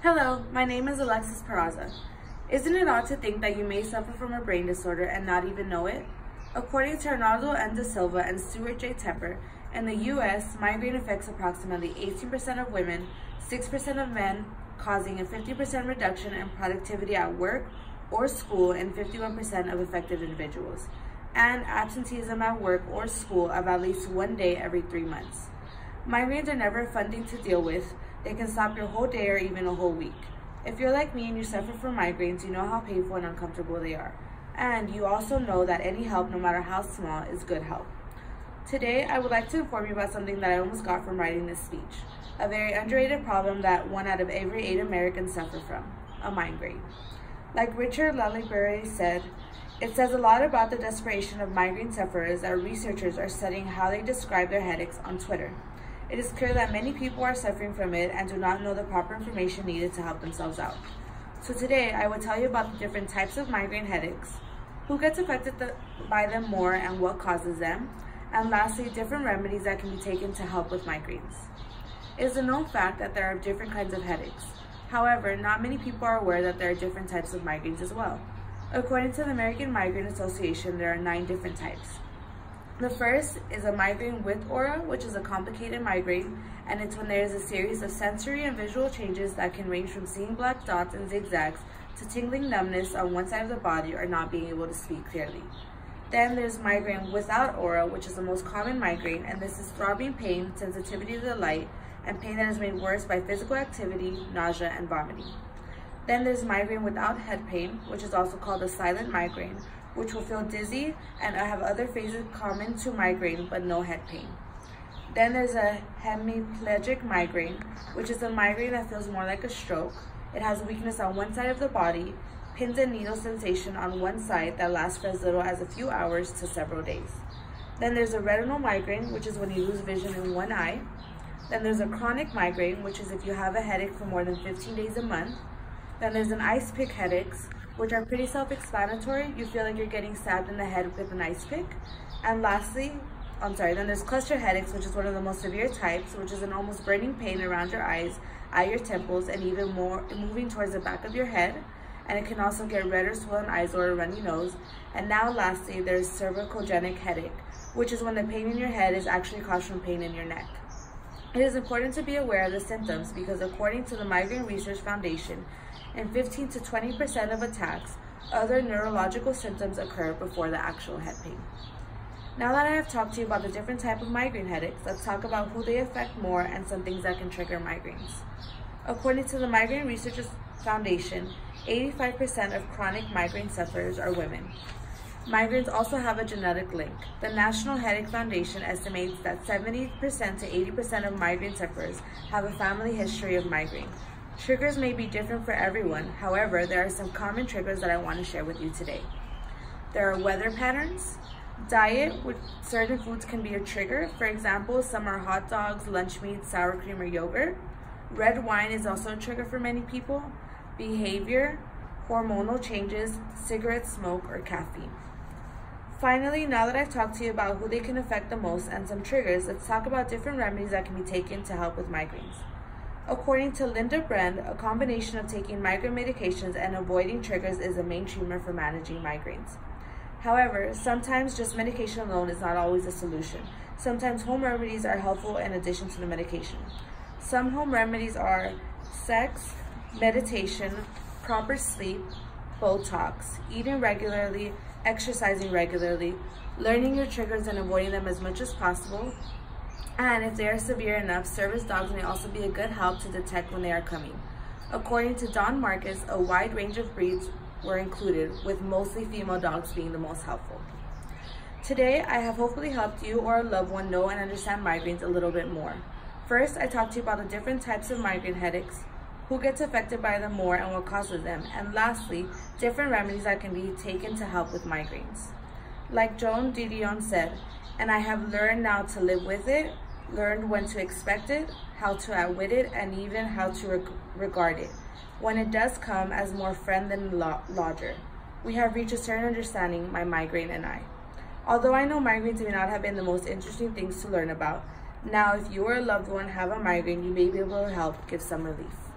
Hello, my name is Alexis Peraza. Isn't it odd to think that you may suffer from a brain disorder and not even know it? According to Arnaldo N. Da Silva and Stuart J. Tepper, in the U.S., migraine affects approximately 18% of women, 6% of men, causing a 50% reduction in productivity at work or school in 51% of affected individuals, and absenteeism at work or school of at least 1 day every 3 months. Migraines are never a fun thing to deal with. They can stop your whole day or even a whole week. If you're like me and you suffer from migraines, you know how painful and uncomfortable they are. And you also know that any help, no matter how small, is good help. Today, I would like to inform you about something that I almost got from writing this speech. A very underrated problem that 1 out of every 8 Americans suffer from, a migraine. Like Richard Lillibury said, it says a lot about the desperation of migraine sufferers that researchers are studying how they describe their headaches on Twitter. It is clear that many people are suffering from it and do not know the proper information needed to help themselves out. So today, I will tell you about the different types of migraine headaches, who gets affected by them more and what causes them, and lastly, different remedies that can be taken to help with migraines. It is a known fact that there are different kinds of headaches. However, not many people are aware that there are different types of migraines as well. According to the American Migraine Association, there are 9 different types. The first is a migraine with aura, which is a complicated migraine, and it's when there is a series of sensory and visual changes that can range from seeing black dots and zigzags to tingling numbness on one side of the body or not being able to speak clearly. Then there's migraine without aura, which is the most common migraine, and this is throbbing pain, sensitivity to the light, and pain that is made worse by physical activity, nausea, and vomiting. Then there's migraine without head pain, which is also called a silent migraine, which will feel dizzy and have other phases common to migraine but no head pain. Then there's a hemiplegic migraine, which is a migraine that feels more like a stroke. It has weakness on one side of the body, pins and needle sensation on one side that lasts for as little as a few hours to several days. Then there's a retinal migraine, which is when you lose vision in one eye. Then there's a chronic migraine, which is if you have a headache for more than 15 days a month. Then there's an ice pick headaches, which are pretty self-explanatory. You feel like you're getting stabbed in the head with an ice pick. And lastly, then there's cluster headaches, which is one of the most severe types, which is an almost burning pain around your eyes, at your temples, and even more moving towards the back of your head. And it can also get red or swollen eyes or a runny nose. And now lastly, there's cervicogenic headache, which is when the pain in your head is actually caused from pain in your neck. It is important to be aware of the symptoms because according to the Migraine Research Foundation, in 15 to 20% of attacks, other neurological symptoms occur before the actual head pain. Now that I have talked to you about the different type of migraine headaches, let's talk about who they affect more and some things that can trigger migraines. According to the Migraine Research Foundation, 85% of chronic migraine sufferers are women. Migraines also have a genetic link. The National Headache Foundation estimates that 70% to 80% of migraine sufferers have a family history of migraine. Triggers may be different for everyone. However, there are some common triggers that I want to share with you today. There are weather patterns. Diet with certain foods can be a trigger. For example, some are hot dogs, lunch meat, sour cream, or yogurt. Red wine is also a trigger for many people. Behavior, hormonal changes, cigarette smoke, or caffeine. Finally, now that I've talked to you about who they can affect the most and some triggers, let's talk about different remedies that can be taken to help with migraines. According to Linda Brand, a combination of taking migraine medications and avoiding triggers is the main treatment for managing migraines. However, sometimes just medication alone is not always a solution. Sometimes home remedies are helpful in addition to the medication. Some home remedies are sex, meditation, proper sleep, Botox, eating regularly, exercising regularly, learning your triggers and avoiding them as much as possible. And if they are severe enough, service dogs may also be a good help to detect when they are coming. According to Don Marcus, a wide range of breeds were included, with mostly female dogs being the most helpful. Today, I have hopefully helped you or a loved one know and understand migraines a little bit more. First, I talked to you about the different types of migraine headaches, who gets affected by them more and what causes them, and lastly, different remedies that can be taken to help with migraines. Like Joan Didion said, and I have learned now to live with it, learned when to expect it, how to outwit it, and even how to regard it, when it does come as more friend than lodger. We have reached a certain understanding, my migraine and I. Although I know migraines may not have been the most interesting things to learn about, now if you or a loved one have a migraine, you may be able to help give some relief.